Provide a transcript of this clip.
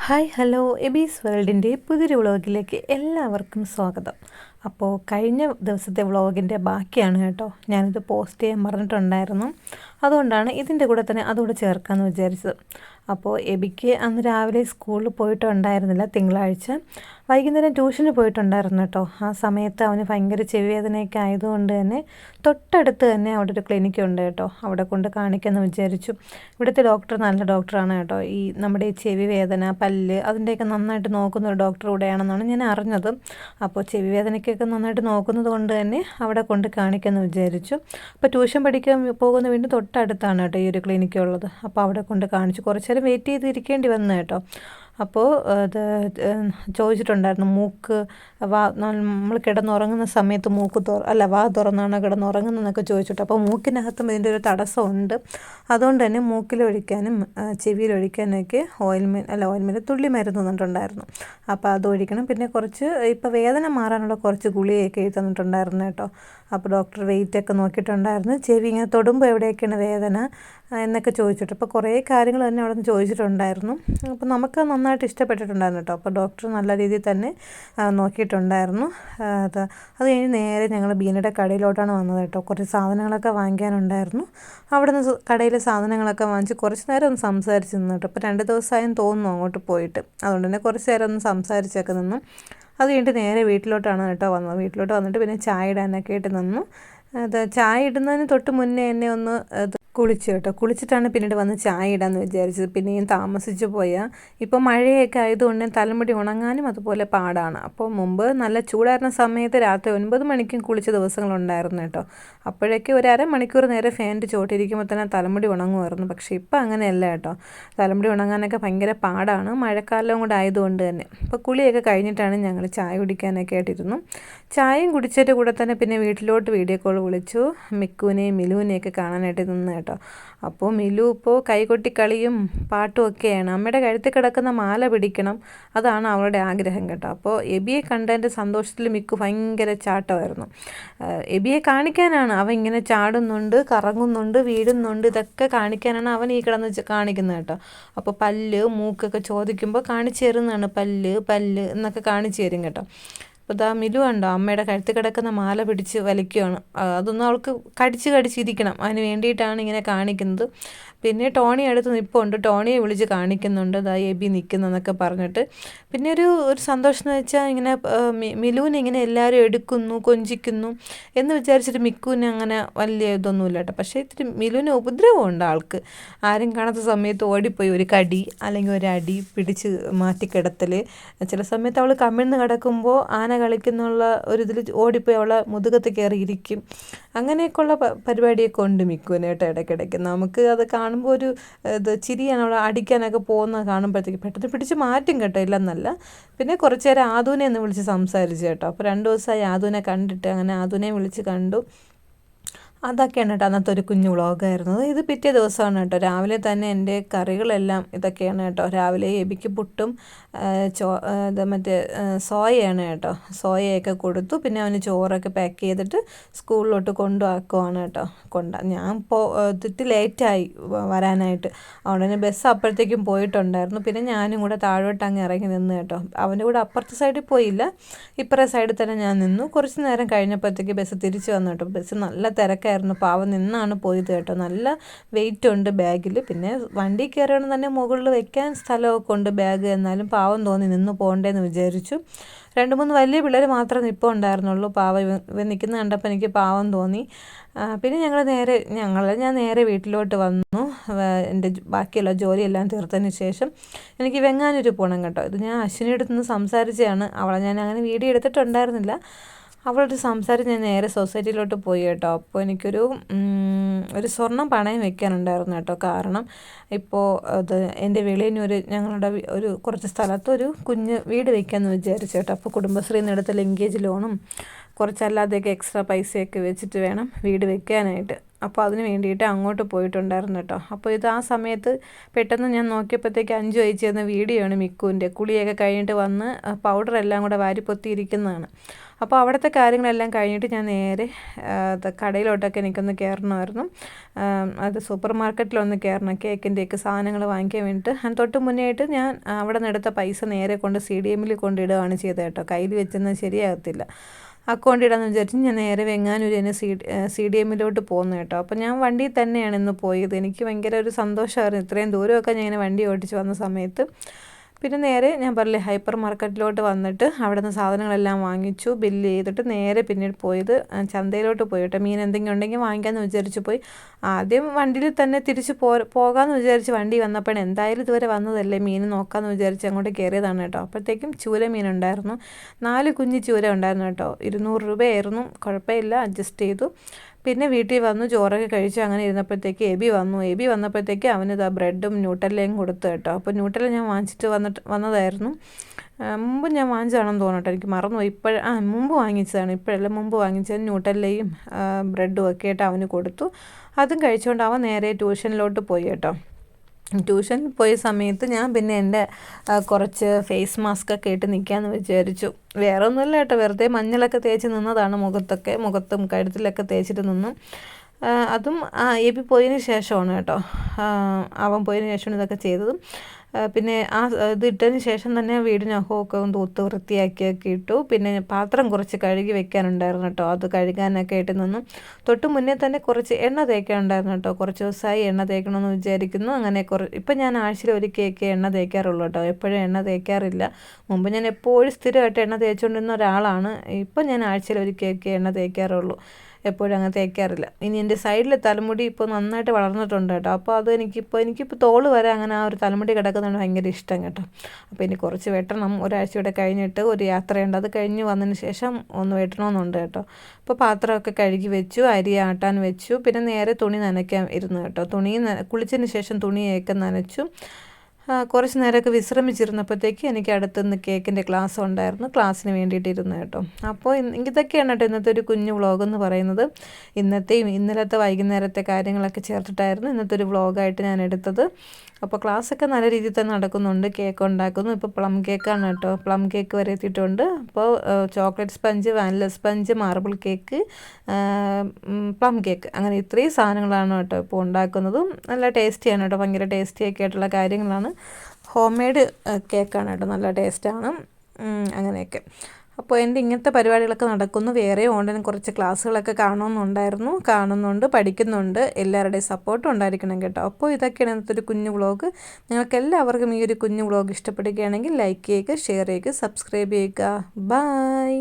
Hi hello എബീസ് വേൾഡിൻ്റെ പുതിയൊരു വ്ളോഗിലേക്ക് എല്ലാവർക്കും സ്വാഗതം. അപ്പോൾ കഴിഞ്ഞ ദിവസത്തെ വ്ളോഗിൻ്റെ ബാക്കിയാണ് കേട്ടോ. ഞാനിത് പോസ്റ്റ് ചെയ്യാൻ മറന്നിട്ടുണ്ടായിരുന്നു. അതുകൊണ്ടാണ് ഇതിൻ്റെ കൂടെ തന്നെ അതുകൂടെ ചേർക്കാമെന്ന് വിചാരിച്ചത്. അപ്പോൾ എബിക്ക് അന്ന് രാവിലെ സ്കൂളിൽ പോയിട്ടുണ്ടായിരുന്നില്ല, തിങ്കളാഴ്ച വൈകുന്നേരം ട്യൂഷന് പോയിട്ടുണ്ടായിരുന്നു കേട്ടോ. ആ സമയത്ത് അവന് ഭയങ്കര ചെവി വേദനയൊക്കെ ആയതുകൊണ്ട് തന്നെ തൊട്ടടുത്ത് തന്നെ അവിടെ ഒരു ക്ലിനിക്ക് ഉണ്ട് കേട്ടോ. അവിടെ കൊണ്ട് കാണിക്കാമെന്ന് വിചാരിച്ചു. ഇവിടുത്തെ ഡോക്ടർ നല്ല ഡോക്ടറാണ് കേട്ടോ. ഈ നമ്മുടെ ഈ ചെവി വേദന, പല്ല് അതിൻ്റെയൊക്കെ നന്നായിട്ട് നോക്കുന്ന ഒരു ഡോക്ടർ കൂടെയാണെന്നാണ് ഞാൻ അറിഞ്ഞത്. അപ്പോൾ ചെവി വേദനയ്ക്കൊക്കെ നന്നായിട്ട് നോക്കുന്നത് കൊണ്ട് തന്നെ അവിടെ കൊണ്ട് കാണിക്കാമെന്ന് വിചാരിച്ചു. അപ്പോൾ ട്യൂഷൻ പഠിക്കാൻ പോകുന്ന വീണ്ടും തൊട്ടടുത്താണ് കേട്ടോ ഈ ഒരു ക്ലിനിക്ക് ഉള്ളത്. അപ്പോൾ അവിടെ കൊണ്ട് കാണിച്ചു. കുറച്ച് നേരം വെയിറ്റ് ചെയ്തിരിക്കേണ്ടി വന്നു കേട്ടോ. അപ്പോൾ അത് ചോദിച്ചിട്ടുണ്ടായിരുന്നു, മൂക്ക് നമ്മൾ കിടന്നുറങ്ങുന്ന സമയത്ത് വാ തുറന്നാണ് കിടന്നുറങ്ങുന്നതെന്നൊക്കെ ചോദിച്ചിട്ട്. അപ്പോൾ മൂക്കിനകത്തും ഇതിൻ്റെ ഒരു തടസ്സമുണ്ട്. അതുകൊണ്ട് തന്നെ മൂക്കിലൊഴിക്കാനും ചെവിയിലൊഴിക്കാനൊക്കെ ഓയിൽമെൻറ്റ് തുള്ളി മരുന്ന് തന്നിട്ടുണ്ടായിരുന്നു. അപ്പോൾ അത് ഒഴിക്കണം. പിന്നെ കുറച്ച് ഇപ്പോൾ വേദന മാറാനുള്ള കുറച്ച് ഗുളികയൊക്കെ എഴുതി തന്നിട്ടുണ്ടായിരുന്നു കേട്ടോ. അപ്പോൾ ഡോക്ടർ വെയിറ്റൊക്കെ നോക്കിയിട്ടുണ്ടായിരുന്നു. ചെവി ഇങ്ങനെ തൊടുമ്പോൾ എവിടെയൊക്കെയാണ് വേദന എന്നൊക്കെ ചോദിച്ചിട്ട്. അപ്പോൾ കുറേ കാര്യങ്ങൾ തന്നെ അവിടെ നിന്ന് ചോദിച്ചിട്ടുണ്ടായിരുന്നു. അപ്പോൾ നമുക്ക് നന്നായിട്ട് ഇഷ്ടപ്പെട്ടിട്ടുണ്ടായിരുന്നു കേട്ടോ. അപ്പോൾ ഡോക്ടർ നല്ല രീതിയിൽ തന്നെ നോക്കിയിട്ടുണ്ടായിരുന്നു. അത് കഴിഞ്ഞ് നേരെ ഞങ്ങൾ ബീനയുടെ കടയിലോട്ടാണ് വന്നത് കേട്ടോ. കുറച്ച് സാധനങ്ങളൊക്കെ വാങ്ങിക്കാനുണ്ടായിരുന്നു. അവിടെ നിന്ന് കടയിലെ സാധനങ്ങളൊക്കെ വാങ്ങിച്ച് കുറച്ച് നേരം ഒന്ന് സംസാരിച്ച് നിന്നു കേട്ടോ. ഇപ്പോൾ 2 ദിവസമായും തോന്നുന്നു അങ്ങോട്ട് പോയിട്ട്. അതുകൊണ്ട് തന്നെ കുറച്ച് നേരം ഒന്ന് സംസാരിച്ചൊക്കെ നിന്നു. അത് കഴിഞ്ഞിട്ട് നേരെ വീട്ടിലോട്ടാണ് കേട്ടോ വന്നത്. വീട്ടിലോട്ട് വന്നിട്ട് പിന്നെ ചായ ഇടാനൊക്കെ ആയിട്ട് നിന്നു. ചായ ഇടുന്നതിന് തൊട്ട് മുന്നേ എന്നെ ഒന്ന് കുളിച്ചു കേട്ടോ. കുളിച്ചിട്ടാണ് പിന്നീട് വന്ന് ചായ ഇടാമെന്ന് വിചാരിച്ചത്. പിന്നെയും താമസിച്ചു പോയാൽ ഇപ്പോൾ മഴയൊക്കെ ആയതുകൊണ്ട് തലമുടി ഉണങ്ങാനും അതുപോലെ പാടാണ്. അപ്പോൾ മുമ്പ് നല്ല ചൂടായിരുന്ന സമയത്ത് രാത്രി 9 മണിക്കും കുളിച്ച ദിവസങ്ങളുണ്ടായിരുന്നു കേട്ടോ. അപ്പോഴേക്കും ഒരു അരമണിക്കൂർ നേരെ ഫാനിൻ്റെ ചോട്ടിരിക്കുമ്പോൾ തന്നെ തലമുടി ഉണങ്ങുമായിരുന്നു. പക്ഷേ ഇപ്പോൾ അങ്ങനെയല്ല കേട്ടോ. തലമുടി ഉണങ്ങാനൊക്കെ ഭയങ്കര പാടാണ്, മഴക്കാലവും കൂടെ ആയതുകൊണ്ട് തന്നെ. അപ്പോൾ കുളിയൊക്കെ കഴിഞ്ഞിട്ടാണ് ഞങ്ങൾ ചായ കുടിക്കാനൊക്കെ ആയിട്ടിരുന്നു. ചായയും കുടിച്ചിട്ട് കൂടെ തന്നെ പിന്നെ വീട്ടിലോട്ട് വീഡിയോ കോൾ വിളിച്ചു. മിക്കുവിനെയും മിലുവിനെയൊക്കെ കാണാനായിട്ട് നിന്ന് കേട്ടോ. അപ്പോൾ മിലു ഇപ്പോൾ കൈകൊട്ടി കളിയും പാട്ടും ഒക്കെയാണ്. അമ്മയുടെ കഴുത്തിൽ കിടക്കുന്ന മാല പിടിക്കണം, അതാണ് അവളുടെ ആഗ്രഹം കേട്ടോ. അപ്പോൾ എബിയെ കണ്ടതിൻ്റെ സന്തോഷത്തിൽ മിക്കു ഭയങ്കര ചാട്ടമായിരുന്നു. എബിയെ കാണിക്കാനാണ് അവൻ ഇങ്ങനെ ചാടുന്നുണ്ട്, കറങ്ങുന്നുണ്ട്, വീഴുന്നുണ്ട്, ഇതൊക്കെ കാണിക്കാനാണ് അവൻ ഈ കിടന്ന് കാണിക്കുന്നത് കേട്ടോ. അപ്പോൾ പല്ല് മൂക്കൊക്കെ ചോദിക്കുമ്പോൾ കാണിച്ചു തരുന്നതാണ്. പല്ല് എന്നൊക്കെ കാണിച്ചു തരും കേട്ടോ. അപ്പോൾ മിലു കണ്ടോ, അമ്മയുടെ കഴുത്തിൽ കിടക്കുന്ന മാല പിടിച്ച് വലിക്കുകയാണ്. അതൊന്നും അവൾക്ക് കടിച്ചിരിക്കണം, അതിന് വേണ്ടിയിട്ടാണ് ഇങ്ങനെ കാണിക്കുന്നത്. പിന്നെ ടോണി അടുത്ത് നിൽപ്പുണ്ട്, ടോണിയെ വിളിച്ച് കാണിക്കുന്നുണ്ട് എബി നിൽക്കുന്നതെന്നൊക്കെ പറഞ്ഞിട്ട്. പിന്നെ ഒരു സന്തോഷം എന്ന് വെച്ചാൽ ഇങ്ങനെ മിലുവിനെ ഇങ്ങനെ എല്ലാവരും എടുക്കുന്നു, കൊഞ്ചിക്കുന്നു എന്ന് വിചാരിച്ചിട്ട് മിക്കുവിന് അങ്ങനെ വലിയ ഇതൊന്നുമില്ല കേട്ടോ. പക്ഷേ ഇത്തിരി മിലുവിന് ഉപദ്രവമുണ്ട് ആൾക്ക്. ആരും കാണാത്ത സമയത്ത് ഓടിപ്പോയി ഒരു കടി അല്ലെങ്കിൽ ഒരു അടി പിടിച്ച് മാറ്റിക്കിടത്തൽ. ചില സമയത്ത് അവൾ കമിഴ്ന്ന് കിടക്കുമ്പോൾ ആന കളിക്കുന്നുള്ള ഒരു ഇതിൽ ഓടിപ്പോയി അവളെ മുതുകത്ത് കയറിയിരിക്കും. അങ്ങനെയൊക്കെയുള്ള പരിപാടിയൊക്കെ ഉണ്ട് മിക്കുവിന് കേട്ടോ. ഇടയ്ക്കിടയ്ക്ക് നമുക്ക് അത് കാണുമ്പോൾ ഒരു ചിരിയാണ്. അവൾ അടിക്കാനൊക്കെ പോകുന്നത് കാണുമ്പോഴത്തേക്ക് പെട്ടെന്ന് പിടിച്ച് മാറ്റും കേട്ടോ, ഇല്ലെന്നല്ല. പിന്നെ കുറച്ച് നേരം ആദൂനെ ഒന്ന് വിളിച്ച് സംസാരിച്ചു കേട്ടോ. അപ്പോൾ 2 ദിവസമായി ആദൂനെ കണ്ടിട്ട്. അങ്ങനെ ആദൂനെ വിളിച്ച് കണ്ടു. അതൊക്കെയാണ് കേട്ടോ അന്നത്തെ ഒരു കുഞ്ഞു വ്ളോഗായിരുന്നത്. ഇത് പിറ്റേ ദിവസമാണ് കേട്ടോ. രാവിലെ തന്നെ എൻ്റെ കറികളെല്ലാം ഇതൊക്കെയാണ് കേട്ടോ. രാവിലെ എബിക്ക് പുട്ടും മറ്റേ സോയയാണ് കേട്ടോ. സോയയൊക്കെ കൊടുത്തു. പിന്നെ അവന് ചോറൊക്കെ പാക്ക് ചെയ്തിട്ട് സ്കൂളിലോട്ട് കൊണ്ടുപോക്കുവാണ് കേട്ടോ. ഞാൻ തിട്ട് ലേറ്റായി വരാനായിട്ട്. അതുകൊണ്ട് തന്നെ ബസ് അപ്പോഴത്തേക്കും പോയിട്ടുണ്ടായിരുന്നു. പിന്നെ ഞാനും കൂടെ താഴോട്ട് അങ്ങ് ഇറങ്ങി നിന്ന് കേട്ടോ. അവൻ്റെ കൂടെ അപ്പുറത്തെ സൈഡിൽ പോയില്ല, ഇപ്പുറത്തെ സൈഡിൽ തന്നെ ഞാൻ നിന്നു. കുറച്ച് നേരം കഴിഞ്ഞപ്പോഴത്തേക്ക് ബസ് തിരിച്ചു വന്നു കേട്ടോ. ബസ് നല്ല തിരക്കായിരുന്നു. പാവം നിന്നാണ് പോയത് കേട്ടോ. നല്ല വെയിറ്റ് ഉണ്ട് ബാഗിൽ. പിന്നെ വണ്ടി കയറണം തന്നെ മുകളിൽ വെക്കാൻ സ്ഥലമൊക്കെ ഉണ്ട് ബാഗ്. എന്നാലും പാവം തോന്നി നിന്ന് പോകണ്ടേന്ന് വിചാരിച്ചു. 2-3 വലിയ പിള്ളേർ മാത്രമേ ഇപ്പോൾ ഉണ്ടായിരുന്നുള്ളൂ. ഇവ നിൽക്കുന്ന കണ്ടപ്പോൾ എനിക്ക് പാവം തോന്നി. പിന്നെ ഞാൻ നേരെ വീട്ടിലോട്ട് വന്നു. എൻ്റെ ബാക്കിയുള്ള ജോലിയെല്ലാം തീർത്തതിന് ശേഷം എനിക്ക് വെങ്ങാനൂർ പോകണം കേട്ടോ. ഇത് ഞാൻ അശ്വിനിയുടെ അടുത്ത് നിന്ന് സംസാരിച്ചതാണ്. അവളെ ഞാൻ അങ്ങനെ വീഡിയോ എടുത്തിട്ടുണ്ടായിരുന്നില്ല. അവളോട് സംസാരിച്ച് ഞാൻ നേരെ സൊസൈറ്റിയിലോട്ട് പോയി കേട്ടോ. അപ്പോൾ എനിക്കൊരു സ്വർണ്ണം പണയം വെക്കാനുണ്ടായിരുന്നു കേട്ടോ. കാരണം ഇപ്പോൾ എൻ്റെ വെളിയനൂർ ഞങ്ങളുടെ കുറച്ച് സ്ഥലത്ത് ഒരു കുഞ്ഞ് വീട് വയ്ക്കാമെന്ന് വിചാരിച്ചു കേട്ടോ. അപ്പോൾ കുടുംബശ്രീയിൽ നിന്ന് എടുത്ത ലിങ്കേജ് ലോണും കുറച്ചല്ലാതെയൊക്കെ എക്സ്ട്രാ പൈസയൊക്കെ വെച്ചിട്ട് വേണം വീട് വെക്കാനായിട്ട്. അപ്പോൾ അതിന് വേണ്ടിയിട്ട് അങ്ങോട്ട് പോയിട്ടുണ്ടായിരുന്നു കേട്ടോ. അപ്പോൾ ഇത് ആ സമയത്ത് പെട്ടെന്ന് ഞാൻ നോക്കിയപ്പോഴത്തേക്ക് അഞ്ചു അയച്ചു തന്ന വീഡിയോ ആണ് മിക്കുവിൻ്റെ. കുളിയൊക്കെ കഴിഞ്ഞിട്ട് വന്ന് പൗഡറെല്ലാം കൂടെ വാരിപ്പൊത്തിയിരിക്കുന്നതാണ്. അപ്പോൾ അവിടുത്തെ കാര്യങ്ങളെല്ലാം കഴിഞ്ഞിട്ട് ഞാൻ നേരെ കടയിലോട്ടൊക്കെ എനിക്കൊന്ന് കയറണമായിരുന്നു. അത് സൂപ്പർ മാർക്കറ്റിലൊന്ന് കയറണം, കേക്കിൻ്റെയൊക്കെ സാധനങ്ങൾ വാങ്ങിക്കാൻ വേണ്ടിയിട്ട്. തൊട്ട് മുന്നേ ആയിട്ട് ഞാൻ അവിടെ നിന്ന് എടുത്ത പൈസ നേരെ കൊണ്ട് CDM-ൽ കൊണ്ടിടുകയാണ് ചെയ്തത് കേട്ടോ. കയ്യിൽ വെച്ചെന്നാൽ ശരിയാകത്തില്ല. അക്കൗണ്ട് ഇടാമെന്ന് വിചാരിച്ച് ഞാൻ നേരെ വെങ്ങാനൂർ തന്നെ CDM-ലോട്ട് പോകുന്നു കേട്ടോ. അപ്പോൾ ഞാൻ വണ്ടിയിൽ തന്നെയാണ് ഇന്ന് പോയത്. എനിക്ക് ഭയങ്കര ഒരു സന്തോഷമായിരുന്നു ഇത്രയും ദൂരമൊക്കെ ഞാൻ ഇങ്ങനെ വണ്ടി ഓടിച്ച് വന്ന സമയത്ത്. പിന്നെ നേരെ ഞാൻ പറഞ്ഞില്ലേ ഹൈപ്പർ മാർക്കറ്റിലോട്ട് വന്നിട്ട് അവിടെ നിന്ന് സാധനങ്ങളെല്ലാം വാങ്ങിച്ചു, ബില്ല് ചെയ്തിട്ട് നേരെ പിന്നീട് പോയത് ചന്തയിലോട്ട് പോയിട്ട് മീൻ എന്തെങ്കിലും ഉണ്ടെങ്കിൽ വാങ്ങിക്കാമെന്ന് വിചാരിച്ച് പോയി. ആദ്യം വണ്ടിയിൽ തന്നെ തിരിച്ച് പോകാമെന്ന് വിചാരിച്ച് വണ്ടി വന്നപ്പോഴാണ് എന്തായാലും ഇതുവരെ വന്നതല്ലേ മീൻ നോക്കാമെന്ന് വിചാരിച്ച് അങ്ങോട്ട് കയറിയതാണ് കേട്ടോ. അപ്പോഴത്തേക്കും ചൂര മീനുണ്ടായിരുന്നു, 4 കുഞ്ഞ് ചൂര ഉണ്ടായിരുന്നു കേട്ടോ. 200 രൂപയായിരുന്നു, കുഴപ്പമില്ല, അഡ്ജസ്റ്റ് ചെയ്തു. പിന്നെ വീട്ടിൽ വന്നു, ചോറൊക്കെ കഴിച്ചു. അങ്ങനെ ഇരുന്നപ്പോഴത്തേക്ക് എബി വന്നപ്പോഴത്തേക്ക് അവനിത് ബ്രെഡും ന്യൂട്ടല്ലയും കൊടുത്തു കേട്ടോ. അപ്പോൾ ന്യൂട്ടല്ല ഞാൻ വാങ്ങിച്ചിട്ട് വന്നതായിരുന്നു. മുമ്പ് ഞാൻ വാങ്ങിച്ചതാണെന്ന് തോന്നട്ടെ, എനിക്ക് മറന്നുപോയി. മുമ്പ് വാങ്ങിച്ചതാണ്, ഇപ്പോഴല്ല മുമ്പ് വാങ്ങിച്ചത്. ന്യൂട്ടല്ലയും ബ്രെഡും ഒക്കെ ആയിട്ട് അവന് കൊടുത്തു. അതും കഴിച്ചുകൊണ്ട് അവൻ നേരെ ട്യൂഷനിലോട്ട് പോയി കേട്ടോ. ട്യൂഷൻ പോയ സമയത്ത് ഞാൻ പിന്നെ എൻ്റെ കുറച്ച് ഫേസ് മാസ്ക് ഒക്കെ ഇട്ട് നിൽക്കാമെന്ന് വിചാരിച്ചു. വേറെ ഒന്നുമില്ല കേട്ടോ, വെറുതെ മഞ്ഞളൊക്കെ തേച്ച് നിന്നതാണ് മുഖത്തും കഴുത്തിലൊക്കെ തേച്ചിട്ട് നിന്നു. അതും എബി പോയതിന് ശേഷമാണ് കേട്ടോ. അവൻ പോയതിന് ശേഷമാണ് ഇതൊക്കെ ചെയ്തതും. പിന്നെ ഇത് ഇട്ടതിന് ശേഷം തന്നെ വീടിനകമൊക്കെ ഒന്ന് തൂത്ത് വൃത്തിയാക്കിയൊക്കെ ഇട്ടു. പിന്നെ പാത്രം കുറച്ച് കഴുകി വെക്കാനുണ്ടായിരുന്നു കേട്ടോ, അത് കഴുകാനൊക്കെ ആയിട്ട് നിന്നു. തൊട്ട് മുന്നേ തന്നെ കുറച്ച് എണ്ണ തേക്കാനുണ്ടായിരുന്നു കേട്ടോ. കുറച്ച് ദിവസമായി എണ്ണ തേക്കണമെന്ന് വിചാരിക്കുന്നു. അങ്ങനെ ഇപ്പം ഞാൻ ആഴ്ചയിൽ ഒരിക്കലൊക്കെ എണ്ണ തേക്കാറുള്ളൂ കേട്ടോ, എപ്പോഴും എണ്ണ തേക്കാറില്ല. മുമ്പ് ഞാൻ എപ്പോഴും സ്ഥിരമായിട്ട് എണ്ണ തേച്ചുകൊണ്ടിരുന്ന ഒരാളാണ്. ഇപ്പം ഞാൻ ആഴ്ചയിൽ ഒരിക്കലൊക്കെ എണ്ണ തേക്കാറുള്ളൂ, എപ്പോഴും അങ്ങനെ തേക്കാറില്ല. ഇനി എൻ്റെ സൈഡിൽ തലമുടി ഇപ്പോൾ നന്നായിട്ട് വളർന്നിട്ടുണ്ട് കേട്ടോ. അപ്പോൾ അത് എനിക്കിപ്പോൾ തോള് വരെ അങ്ങനെ ആ ഒരു തലമുടി കിടക്കുന്നതാണ് ഭയങ്കര ഇഷ്ടം കേട്ടോ. അപ്പോൾ ഇനി കുറച്ച് വെട്ടണം. ഒരാഴ്ചയുടെ കഴിഞ്ഞിട്ട് ഒരു യാത്രയുണ്ട്, അത് കഴിഞ്ഞ് വന്നതിന് ശേഷം ഒന്ന് വെട്ടണമെന്നുണ്ട് കേട്ടോ. അപ്പോൾ പാത്രമൊക്കെ കഴുകി വെച്ചു, അരി ആട്ടാൻ വെച്ചു. പിന്നെ നേരെ തുണി നനയ്ക്കാൻ ഇരുന്നു കേട്ടോ. കുളിച്ചതിന് ശേഷം തുണിയൊക്കെ നനച്ചു. കുറച്ച് നേരമൊക്കെ വിശ്രമിച്ചിരുന്നപ്പോഴത്തേക്ക് എനിക്ക് അടുത്തുനിന്ന് കേക്കിൻ്റെ ക്ലാസ് ഉണ്ടായിരുന്നു, ക്ലാസ്സിന് വേണ്ടിയിട്ടിരുന്നു കേട്ടോ. അപ്പോൾ ഇതൊക്കെയാണ് കേട്ടോ ഇന്നത്തെ ഒരു കുഞ്ഞു വ്ളോഗ് എന്ന് പറയുന്നത്. ഇന്നലത്തെ വൈകുന്നേരത്തെ കാര്യങ്ങളൊക്കെ ചേർത്തിട്ടായിരുന്നു ഇന്നത്തെ ഒരു വ്ളോഗായിട്ട് ഞാൻ എടുത്തത്. അപ്പോൾ ക്ലാസ്സൊക്കെ നല്ല രീതിയിൽ തന്നെ നടക്കുന്നുണ്ട്. കേക്ക് ഉണ്ടാക്കുന്നു. ഇപ്പോൾ പ്ലം കേക്കാണ് കേട്ടോ, പ്ലം കേക്ക് വരെ എത്തിയിട്ടുണ്ട്. അപ്പോൾ chocolate sponge, vanilla sponge, marble cake, plum cake, അങ്ങനെ ഇത്രയും സാധനങ്ങളാണ് കേട്ടോ ഇപ്പോൾ ഉണ്ടാക്കുന്നതും. നല്ല ടേസ്റ്റിയാണ് കേട്ടോ, ഭയങ്കര ടേസ്റ്റിയൊക്കെ ആയിട്ടുള്ള കാര്യങ്ങളാണ്. ഹോം മെയ്ഡ് കേക്കാണ് കേട്ടോ, നല്ല ടേസ്റ്റാണ്. അങ്ങനെയൊക്കെ. അപ്പോൾ എൻ്റെ ഇങ്ങനത്തെ പരിപാടികളൊക്കെ നടക്കുന്നു. വേറെ ഓൺലൈൻ കുറച്ച് ക്ലാസ്സുകളൊക്കെ കാണുന്നുണ്ട്, പഠിക്കുന്നുണ്ട്. എല്ലാവരുടെയും സപ്പോർട്ടും ഉണ്ടായിരിക്കണം കേട്ടോ. അപ്പോൾ ഇതൊക്കെയാണ് ഇന്നത്തെ ഒരു കുഞ്ഞു വ്ളോഗ്. നിങ്ങൾക്ക് എല്ലാവർക്കും ഈ ഒരു കുഞ്ഞു വ്ളോഗ് ഇഷ്ടപ്പെടുകയാണെങ്കിൽ ലൈക്ക് ചെയ്യുക, ഷെയർ ചെയ്യുക, സബ്സ്ക്രൈബ് ചെയ്യുക. ബൈ.